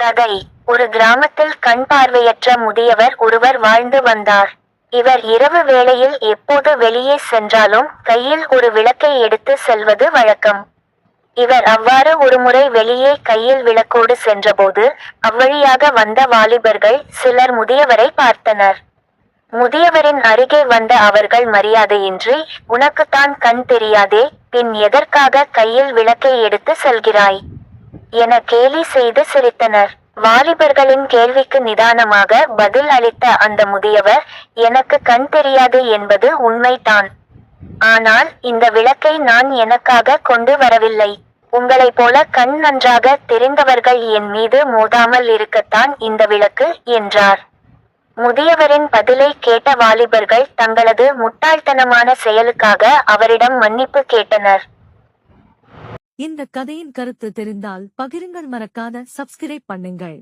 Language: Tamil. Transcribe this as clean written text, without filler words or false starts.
கதை. ஒரு கிராமத்தில் கண் பார்வையற்ற முதியவர் ஒருவர் வாழ்ந்து வந்தார். இவர் இரவு வேளையில் எப்போது வெளியே சென்றாலும் கையில் ஒரு விளக்கை எடுத்து செல்வது வழக்கம். இவர் அவ்வாறு ஒருமுறை வெளியே கையில் விளக்கோடு சென்றபோது அவ்வழியாக வந்த வாலிபர்கள் சிலர் முதியவரை பார்த்தனர். முதியவரின் அருகே வந்த அவர்கள் மரியாதையின்றி, "உனக்குத்தான் கண் தெரியாதே, பின் எதற்காக கையில் விளக்கை எடுத்து செல்கிறாய்?" என கேலி செய்து சிரித்தனர். வாலிபர்களின் கேள்விக்கு நிதானமாக பதில் அளித்த அந்த முதியவர், "எனக்கு கண் தெரியாது என்பது உண்மைதான். ஆனால் இந்த விளக்கை நான் எனக்காக கொண்டு வரவில்லை. உங்களைப் போல கண் நன்றாக தெரிந்தவர்கள் என் மீது மோதாமல் இருக்கத்தான் இந்த விளக்கு" என்றார். முதியவரின் பதிலை கேட்ட வாலிபர்கள் தங்களது முட்டாள்தனமான செயலுக்காக அவரிடம் மன்னிப்பு கேட்டனர். இந்த கதையின் கருத்து தெரிந்தால் பகிருங்கள், மறக்காத சப்ஸ்கிரைப் பண்ணுங்கள்.